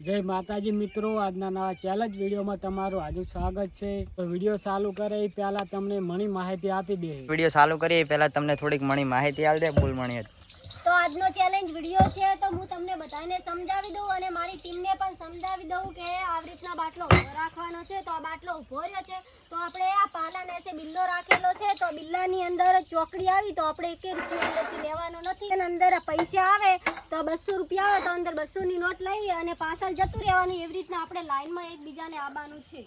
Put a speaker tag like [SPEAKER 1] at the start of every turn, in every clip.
[SPEAKER 1] જય માતાજી મિત્રો, આજના નવા ચેલેન્જ વિડીયોમાં તમારું હાર્દિક સ્વાગત છે। તો વિડીયો ચાલુ કરે એ પહેલા તમને મણી માહિતી આપી દે।
[SPEAKER 2] વિડીયો ચાલુ કરીએ પહેલા તમને થોડીક મણી માહિતી આલ દે બોલ મણી।
[SPEAKER 3] તો આજનો ચેલેન્જ વિડીયો છે તો હું તમને બધાને સમજાવી દઉં અને મારી ટીમને પણ સમજાવી દઉં કે આવી રીતના બાટલો ઊભો રાખવાનો છે। તો આ બાટલો ઊભો રહ્યો છે તો આપણે આ પાલાને એસે બિલ્લો રાખેલો છે તો બિલ્લાની અંદર ચોકડી આવી તો આપણે 1 રૂપિયા અંદરથી લેવાનો નથી અને અંદર પૈસા આવે તો 200 રૂપિયા આવે તો અંદર 200 ની નોટ લઈ અને પાછળ જતું રહેવાનું। એવી રીતના આપણે લાઈનમાં એકબીજાને આવવાનું છે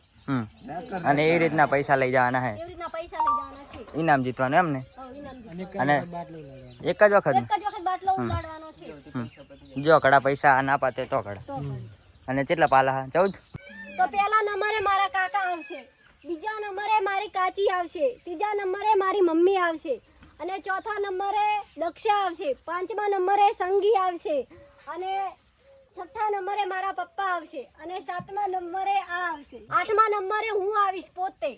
[SPEAKER 2] અને એ રીતના પૈસા લઈ જવાના હે।
[SPEAKER 3] એવી રીતના પૈસા લઈ જવાના છે,
[SPEAKER 2] ઇનામ જીતવાનું એમ ને। અને એક જ વખત
[SPEAKER 3] બાટલો ઉડાડવાનો છે।
[SPEAKER 2] જો કડા પૈસા ના પાતે તો કડા। અને કેટલા પાલા 14?
[SPEAKER 3] તો પહેલા નંબરે મારા કાકા આવશે, બીજા નંબરે મારી કાચી આવશે, ત્રીજા નંબરે મારી મમ્મી આવશે અને ચોથા નંબરે દક્ષા આવશે, પાંચમા નંબરે સંગી આવશે અને છઠ્ઠા નંબરે મારા પપ્પા આવશે અને સાતમા નંબરે આ આવશે, આઠમા નંબરે હું આવીશ પોતે।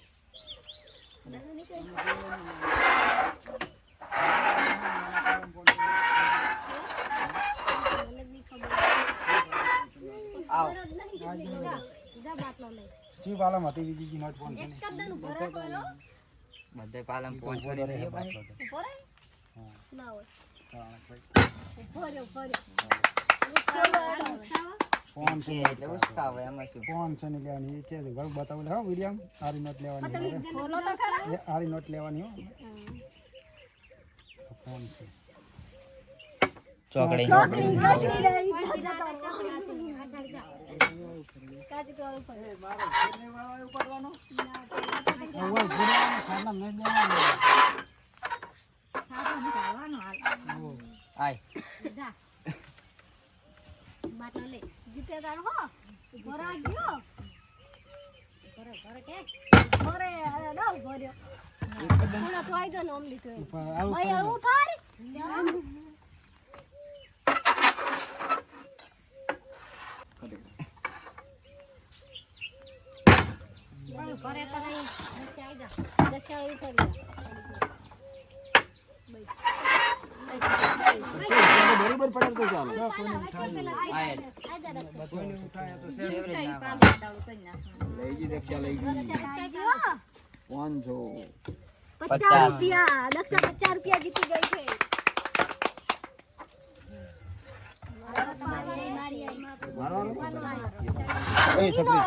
[SPEAKER 4] જી પાલમ હતી બીજી નોટ ફોન છે
[SPEAKER 2] બધે પાલમ પહોંચવા દે બાટલો તો
[SPEAKER 3] ના હોય
[SPEAKER 4] ફોન છે
[SPEAKER 2] એટલે ઉસકાવે એમાં શું
[SPEAKER 4] ફોન છે ને લેવાની છે ઘર બતાવું હો વિડિયમ આરી નોટ લેવાની આરી નોટ લેવાની હો ફોન છે
[SPEAKER 2] ચોકડી આય
[SPEAKER 3] બાટલો લે જીતે તારો હો ભરા ગયો ભરે કે ભરે નો ભર્યો કોના તો આઈ ગયો ઓમલી તો ભાઈ આવું ફારી ભરે તો નહીં આઈ જા દક્ષા ઉઠી
[SPEAKER 4] બરોબર પડે તો ચાલો
[SPEAKER 2] કોઈને ઉઠાય તો છે એવરેજ ના
[SPEAKER 4] લઈ જી દક્ષા લઈ ગઈ 500
[SPEAKER 3] 50 રૂપિયા દક્ષા 50 રૂપિયા જીતી ગઈ છે।
[SPEAKER 4] એ સકરી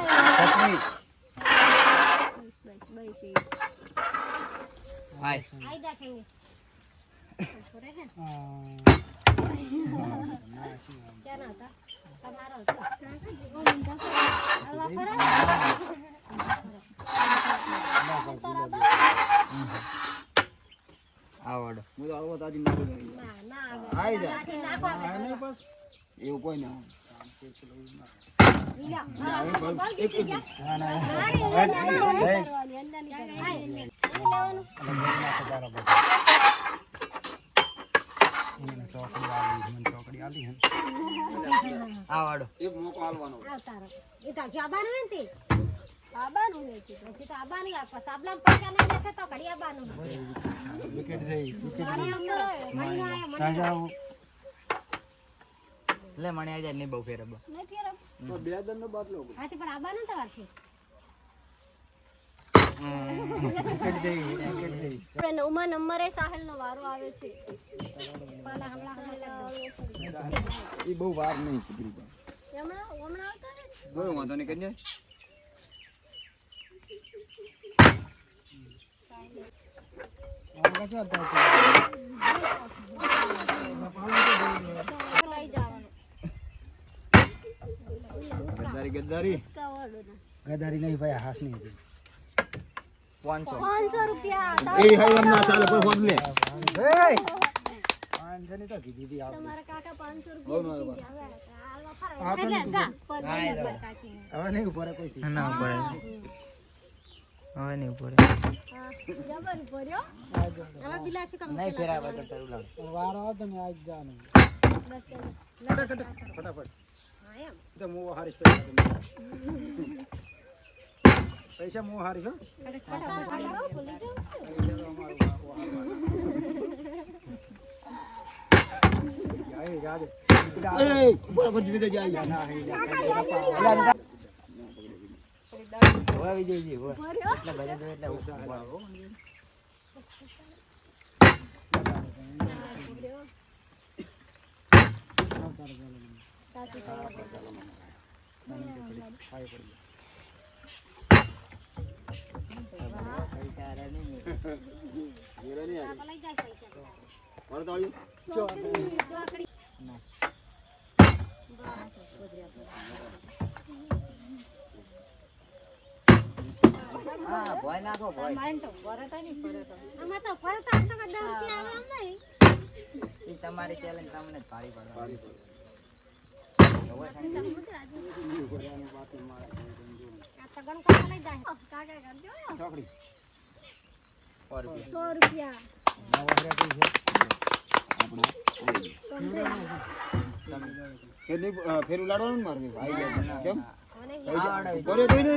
[SPEAKER 2] આય
[SPEAKER 3] આઈ જા સંગે ક્યાં હતા તમારો
[SPEAKER 2] આવડ
[SPEAKER 4] હું તો આવો તાજી નાખી દઉં
[SPEAKER 3] ના
[SPEAKER 4] આઈ જા
[SPEAKER 3] નાખવા
[SPEAKER 4] નહીં બસ એવું કોઈ ના ચોકડી આલી
[SPEAKER 2] આવડ
[SPEAKER 4] એક મોકો આલવાનો
[SPEAKER 3] એ તો જબાનું ને તે આબાનું ને છે પછી તો આબાનું આપા સાબલા પૈસા ના દેખે તો ઘડી આબાનું
[SPEAKER 4] વિકેટ જઈ વિકેટ
[SPEAKER 3] તાજા
[SPEAKER 2] લે મને આજે નહીં બહુ ફેરબ
[SPEAKER 3] નહીં ફેરબ
[SPEAKER 4] તો બે દન નો બાટલો
[SPEAKER 3] આથી પણ આબાનું તો વારથી
[SPEAKER 4] વિકેટ જઈ
[SPEAKER 3] આપણે 9મા નંબરે સાહેલ નો વારો આવે છે। પાલા હમણાં
[SPEAKER 4] એ બહુ વાર નહીં કીધું
[SPEAKER 3] હમણાં આવતા ને
[SPEAKER 4] ગયો વાંધો નહીં કરી ગદ્દારી ગદ્દારી નહીં ભાઈ હાસ નહીં હતી
[SPEAKER 2] 500
[SPEAKER 3] રૂપિયા
[SPEAKER 4] એ હાઈ એમ ના ચાલે કોઈ ફોન લે એ 500 ની તો કીધી હતી આપણે
[SPEAKER 3] તમારા કાકા 500 રૂપિયા
[SPEAKER 4] હવે નહીં ઉપર કોઈ થી
[SPEAKER 2] ના ઉપર હવે નહીં ઉપર
[SPEAKER 3] જબર ભર્યો હવે બિલાસી કામ
[SPEAKER 2] નહીં ફેરાવા તો તારું લાવ
[SPEAKER 1] વારો આવતો ને આજ જાને
[SPEAKER 4] ફટાફટ
[SPEAKER 3] હા એમ
[SPEAKER 4] તો મો હારીશ પૈસા મો હારીશ હો
[SPEAKER 3] ભૂલી જાવ
[SPEAKER 2] હોવા વિજયજી હોવા એટલે બધા તો એટલે ઉભા રહો. હા ભોય નાખો ભોય.
[SPEAKER 3] આમાં તો ફરતા તો કદાચ રૂપિયા આવે એમ નહીં.
[SPEAKER 2] ઈ તમારી ચેલેન્જ તમને જ ભારી પડે.
[SPEAKER 3] આ તગણ કાકા લઈ જાય. કાકા કરજો.
[SPEAKER 4] ચોકડી
[SPEAKER 2] 100 રૂપિયા.
[SPEAKER 3] 100 રૂપિયા.
[SPEAKER 4] ફેરું લાડવાનું મારે કેમ
[SPEAKER 2] આવડે
[SPEAKER 4] ભરે થઈ ને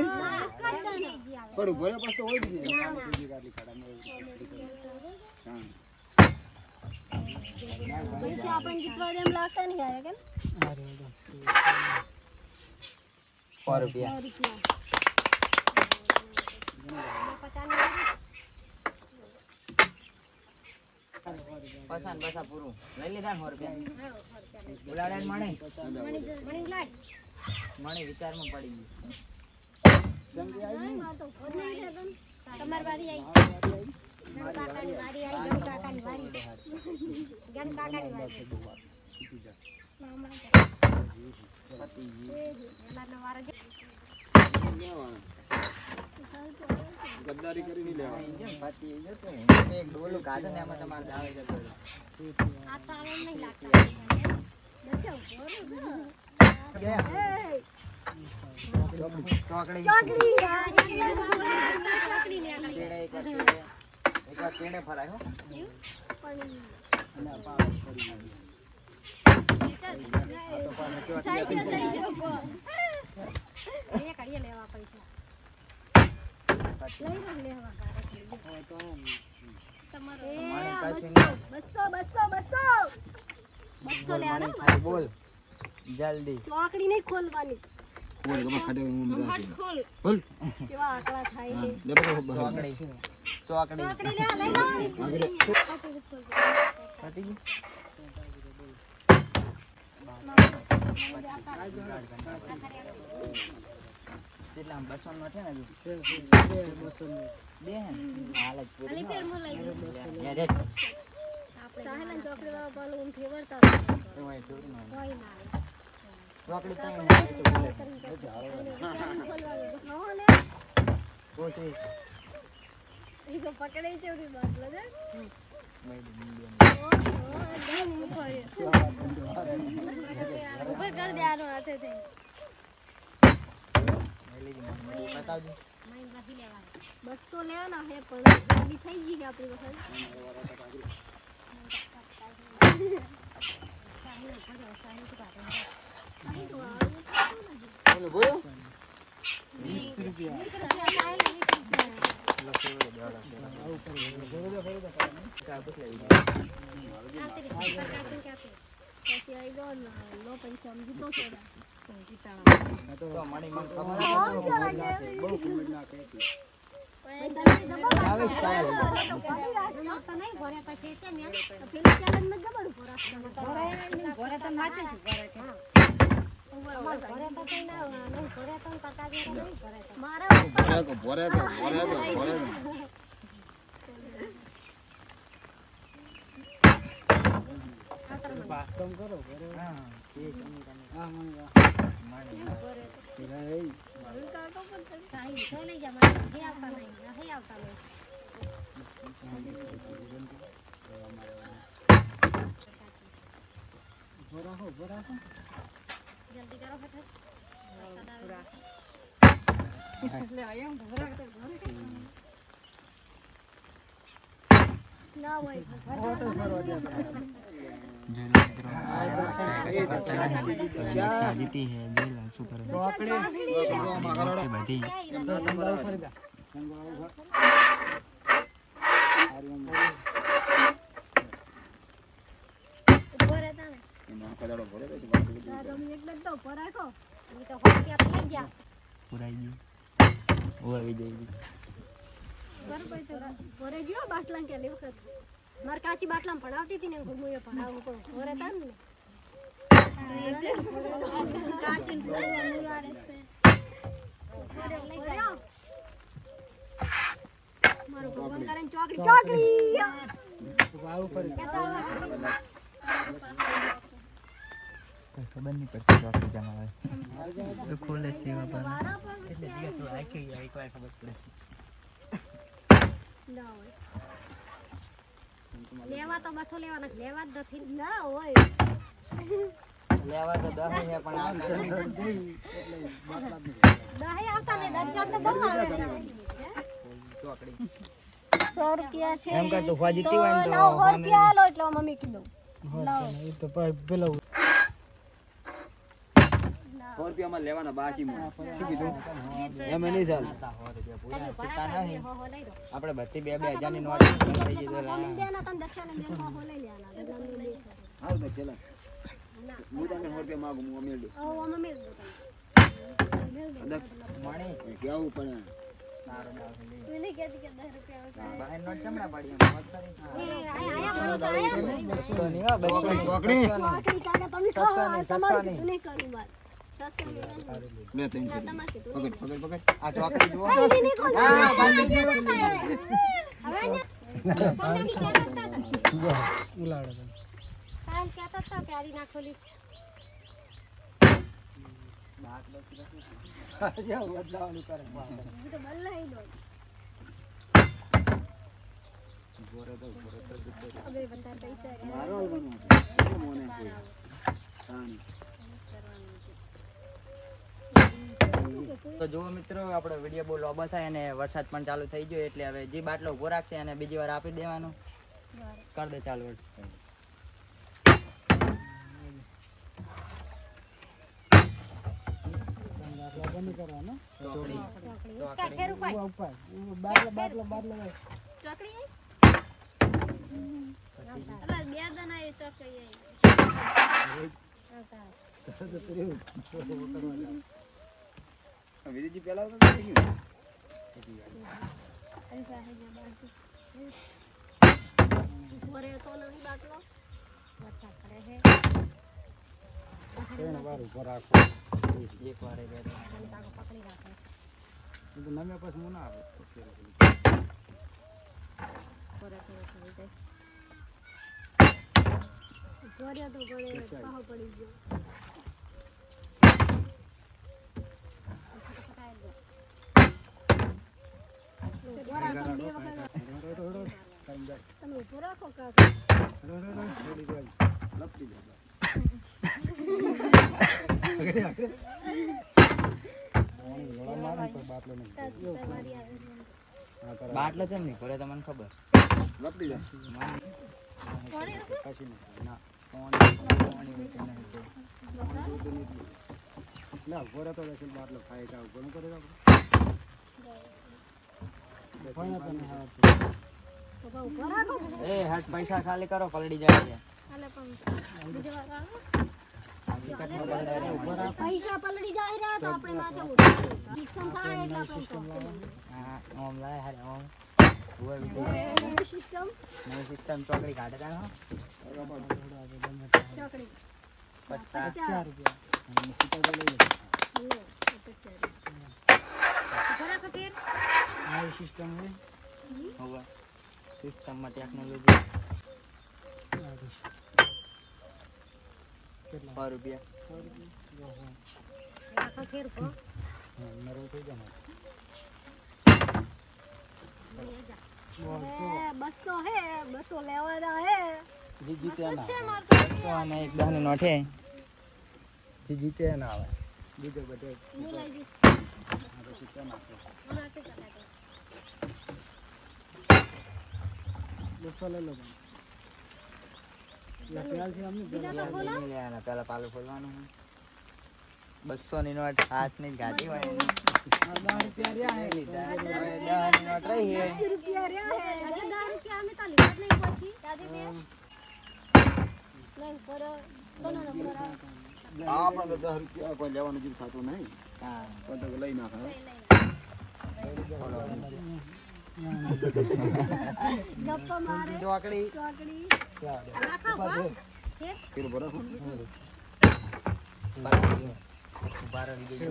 [SPEAKER 3] કડ્ડો
[SPEAKER 4] પડું ભરે પાસ તો હોય જ નહીં.
[SPEAKER 3] પૈસા આપણને જીતવા દે એમ લાગતા નહીં યાર કેમ
[SPEAKER 2] 100 રૂપિયા.
[SPEAKER 3] 100 રૂપિયા.
[SPEAKER 2] પસાન બસા પૂરું લઈ લીધા ને 100 રૂપિયા. બોલાડે ને મણી
[SPEAKER 3] મણી લાય.
[SPEAKER 2] મણી વિચારમાં પડી ગયું.
[SPEAKER 3] તમારી વારી આવી. ગણ કાકાની વારી આવી. ગણ કાકાની વારી. ગણ કાકાની વારી. એલાનો વારો જો.
[SPEAKER 4] ગદ્દારી કરી નહીં લેવા.
[SPEAKER 2] એક ડોલું કાઢો ને એમાં તમારે આવે જતો રહ્યો.
[SPEAKER 3] આ તો આવે એમ નહીં લાગતા. બચો બોલો.
[SPEAKER 2] ચોકડી
[SPEAKER 3] ચોકડી.
[SPEAKER 2] કેડે એક વાર કેડે ફરાય હો.
[SPEAKER 3] લેવા પૈસા લઈ લો લેવા તમારો 200 લેવાના.
[SPEAKER 2] બોલ જલ્દી.
[SPEAKER 3] ચોકડી નહીં ખોલવાની.
[SPEAKER 4] બોલ ગમે ખાડે
[SPEAKER 3] હટ ખોલ.
[SPEAKER 4] બોલ
[SPEAKER 3] કેવા આકડા થાય છે.
[SPEAKER 4] લે બરો
[SPEAKER 2] ચોકડી ચોકડી
[SPEAKER 3] ચોકડી લેવા લઈ લો.
[SPEAKER 2] પતી ગયું? કેટલા 200 નો છે ને હજુ? બે હે ને? હાલ જ પૂરી
[SPEAKER 3] અલી ફેર હું લઈ લઉં.
[SPEAKER 2] યા રેટ.
[SPEAKER 3] સાહેલન ચોકડી વાળા પાલું હું ફેવરતા
[SPEAKER 2] એમાં ચોરી નો
[SPEAKER 3] કોઈ ના આવે.
[SPEAKER 2] ચોકડી તો
[SPEAKER 3] ખોલવાનું હો ને.
[SPEAKER 2] ઓછી
[SPEAKER 3] એ તો પકડે છે ઓરી બાટલો છે. ઉભે કર દે આનો હાથે થઈ.
[SPEAKER 2] બતાવજો.
[SPEAKER 3] 200 લેવાના હે પણ ગાડી થઈ ગઈ છે આપણી વખત.
[SPEAKER 4] બોલો બોલો
[SPEAKER 2] 20 રૂપિયા. તો મણી મને ખબર
[SPEAKER 4] બહુ કુમેન્ટ ના કહી હતી.
[SPEAKER 2] આવે સ્ટાઇલ.
[SPEAKER 4] ભરે તો
[SPEAKER 1] પાસ્તમ કરો ઘરે.
[SPEAKER 2] હા એ સમીકરણ
[SPEAKER 1] હા મણી
[SPEAKER 2] મણી
[SPEAKER 1] ભરાખો ભરાખો.
[SPEAKER 3] જલ્દી કરો ફટાફટ. ના હોય તમે એકદમ તો ઉપર રાખો ઈ તો હોય ત્યાં તો લઈ ગયા
[SPEAKER 2] પુરાઈ ગયું ઓ આવી જાય
[SPEAKER 3] બરોબર તો ઘરે ગયો બાટલા કે લે વખત માર કાચી બાટલામાં ભણાવતી હતી ને હું એ ભણાવું પણ ઘરે તાર ને કાચી મુગાડે છે મારું ભગવાન કરે ચોકડી
[SPEAKER 1] આવું પડે
[SPEAKER 2] ખબર નહીં પડતી ચોકડી જમાવે તો ખોલે સેવા પર
[SPEAKER 3] લેવા તો 200 લેવાના લેવા જ નથી ના હોય
[SPEAKER 2] લેવા તો 10 છે પણ આ
[SPEAKER 3] 10 આવતા ને 10 તો બહુ આવે
[SPEAKER 2] ચોકડી
[SPEAKER 3] 100 રૂપિયા છે
[SPEAKER 2] એમ કર તું ખવા જીતી હોય ને તો
[SPEAKER 3] 900 રૂપિયા આલો એટલે મમ્મી કીધું
[SPEAKER 1] એ તો પેલો
[SPEAKER 5] 100 રૂપિયામાં લેવાના બાકીમાં શું કીધું એમ નહીં ચાલે
[SPEAKER 2] આપણે બધી 2-2 ની નોટ થઈ ગઈ તો
[SPEAKER 3] મમ્મી દેના તને દક્ષિણા દે હો લઈ લેવાના
[SPEAKER 5] હાલ તો ચલા હું તમને 100 રૂપિયા માંગુ હું મેળ દઉં
[SPEAKER 3] ઓ મમ્મી
[SPEAKER 2] મણી
[SPEAKER 5] કેવું પણ
[SPEAKER 2] સારો દાવ લે
[SPEAKER 3] મને કહેતી કે 10 રૂપિયા
[SPEAKER 2] બહાર નોટ ચમડા પડી એમ મત કરી
[SPEAKER 3] આયા
[SPEAKER 2] સોની હા બસ
[SPEAKER 5] ચોકડી
[SPEAKER 3] ચોકડી કાકા તમે ખાઓ તમારું કીધું નહીં કર્યું બાર સસ્તો
[SPEAKER 5] લે તઈ પકડ પકડ પકડ
[SPEAKER 2] આ ચોકડી જુઓ
[SPEAKER 3] હા બાંધી દે હવે ને
[SPEAKER 1] ઉલાડે
[SPEAKER 3] સાલ કહેતા હતા કે આરી નાખોલી
[SPEAKER 4] બદલાવાનું કરે
[SPEAKER 3] હું તો બદલાઈ દો હવે બધા પૈસા
[SPEAKER 5] મારો હાલવાનું હતું મોને કોઈ તાણી
[SPEAKER 2] તો જુઓ મિત્રો આપણો વિડીયો બહુ લાંબો થાય અને વરસાદ પણ ચાલુ થઈ ગયો એટલે હવે જે બાટલો ઉભો રાખશે અને બીજી વાર આપી દેવાનો કર દે ચાલુ
[SPEAKER 1] બંધ કરવાનો
[SPEAKER 2] ચોકડી
[SPEAKER 3] इसका खेर उपाय
[SPEAKER 1] ઉપર બાટલો
[SPEAKER 3] ચોકડી અલા બે દના એ ચોકડી
[SPEAKER 5] વિધિજી પહેલા આવતા થઈ ગયું
[SPEAKER 3] ઘરે તો નહીં બાટલો વરસાદ પડે છે
[SPEAKER 4] ત્રણ વાર ઉપર રાખો
[SPEAKER 2] એક વાર
[SPEAKER 3] કાકો પકડી રાખે
[SPEAKER 4] એ તો નમે પછી હું ના આવે
[SPEAKER 3] ઘરે તો થઈ જાય ઘરે તો ઘરે પાહો પડી ગયો તમે ઉભો રાખો કાકા
[SPEAKER 5] લપટી જાય
[SPEAKER 4] બાટલો નહીં
[SPEAKER 3] તમારી આવે
[SPEAKER 2] બાટલો છે ને ઘરે તમને ખબર
[SPEAKER 5] લપટી જાય
[SPEAKER 4] કશી નહીં
[SPEAKER 2] ના
[SPEAKER 4] ના ઉભો રહેતો હશે બાટલો ખાઈ કા ઉભો ન કરે
[SPEAKER 1] ભણ્યા તો નહીં આવડતું
[SPEAKER 3] તો ઉભો રાખો
[SPEAKER 2] એ હટ પૈસા ખાલી કરો પલડી જાય છે
[SPEAKER 3] હાલે પણ બીજો વાર આવે
[SPEAKER 2] ઉભો રાખો
[SPEAKER 3] પૈસા પલળી જાય રહ્યા તો આપણે માથે ઉઠાડવું નુકસાન થાય એટલે આપણે
[SPEAKER 2] હા ઓમ લાય હારે ઓમ ઓય વિડિયો
[SPEAKER 3] નવી સિસ્ટમ
[SPEAKER 2] નવી સિસ્ટમ ચોકડી કાઢે તા હો
[SPEAKER 3] ચોકડી
[SPEAKER 2] 50
[SPEAKER 1] 4 રૂપિયા
[SPEAKER 3] ઘરે કટીર
[SPEAKER 1] આવી સિસ્ટમ હોય
[SPEAKER 2] હોવા સિસ્ટમમાં ટેકનોલોજી
[SPEAKER 1] કેટલા
[SPEAKER 2] 100 રૂપિયા
[SPEAKER 3] આખો ખેર કો
[SPEAKER 4] નરમ થઈ જાય
[SPEAKER 3] 200 હે 200 લેવાના હે
[SPEAKER 4] જી જીતે ના
[SPEAKER 3] છે માર
[SPEAKER 2] તો અને એક દહની નોટ હે
[SPEAKER 4] જી જીતે ના આવે બીજો બધે
[SPEAKER 3] હું લઈ દઈશ
[SPEAKER 4] આ તો સિસ્ટમ નાખો
[SPEAKER 3] નાખી શકાય
[SPEAKER 1] 200 લઈ લો એટલે ત્યારથી અમને
[SPEAKER 3] બીજા તો બોલો
[SPEAKER 2] લેવાના પહેલા પાલું ખોલવાનું 200 ની નોટ હાથ ની ગાડી હોય
[SPEAKER 1] 10 રૂપિયા રહ્યા હે
[SPEAKER 2] લીધા 10 ની નોટ રહી હે
[SPEAKER 3] 10 રૂપિયા રહ્યા હે 10 રૂપિયા અમે તો લીધા જ નહીં પછી દાદી દે નહીં પર કોનો નંબર આવે
[SPEAKER 5] આ પણ 10 રૂપિયા કોઈ લેવાનું જીવ થતું નહીં.
[SPEAKER 2] હા
[SPEAKER 5] પણ તો લઈ નાખે હો.
[SPEAKER 3] ગપ્પા મારે
[SPEAKER 2] ચોકડી
[SPEAKER 3] ચોકડી રાખો બા
[SPEAKER 5] કિલો ભરો છો?
[SPEAKER 2] ઉભા રહી ગઈ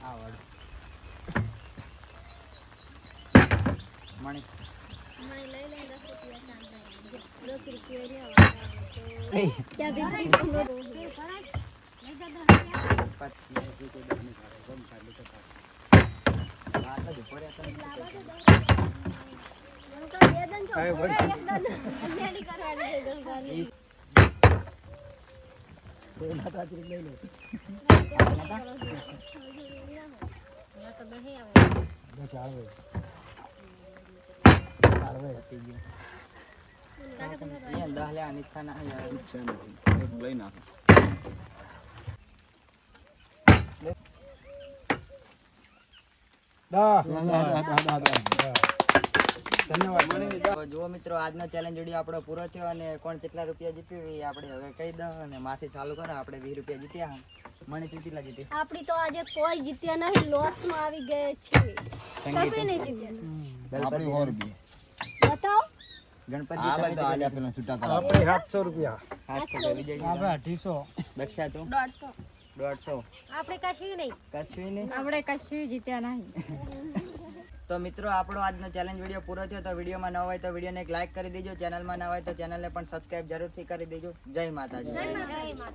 [SPEAKER 2] આ વાળ મણી
[SPEAKER 3] મને લઈ લઈ 10 રૂપિયા રહ્યા ક્યાં દીધી તમને કે કરાય લેતા
[SPEAKER 2] 10 લેવાની ઈચ્છા ના યાર
[SPEAKER 5] છે નથી. લઈ નાખે.
[SPEAKER 2] તો જુઓ મિત્રો આજનો ચેલેન્જ વિડીયો આપણો પૂરો થયો અને કોણ કેટલા રૂપિયા જીત્યું એ આપણે હવે કહી દઉં અને માથી ચાલુ કરો. આપણે 20 રૂપિયા જીત્યા. મણી તું કેટલા જીતી?
[SPEAKER 3] આપણી તો આજે કોઈ જીત્યા નહીં લોસ માં આવી ગયે છે કશું નહીં જીત્યા
[SPEAKER 5] આપણી 100 રૂપિયા.
[SPEAKER 3] બતાવો
[SPEAKER 2] ગણપતિ
[SPEAKER 5] આ ભાઈ તો આલ્યા પેલા છૂટા કરાવો.
[SPEAKER 4] આપણે 700 રૂપિયા.
[SPEAKER 2] વિજય
[SPEAKER 1] આપણે 1800
[SPEAKER 2] દક્ષા તું
[SPEAKER 3] 150
[SPEAKER 2] 150
[SPEAKER 3] આપણે કશું નહીં
[SPEAKER 2] કશું નહીં.
[SPEAKER 3] આપણે કશું જીત્યા નહીં
[SPEAKER 2] તો મિત્રો આપણો આજનો ચેલેન્જ વિડીયો પૂરો થયો. તો વિડીયોમાં ન હોય તો વિડીયોને એક લાઈક કરી દેજો. ચેનલમાં ન હોય તો ચેનલને પણ સબસ્ક્રાઇબ જરૂરથી કરી દેજો. જય માતાજી.
[SPEAKER 3] જય માતા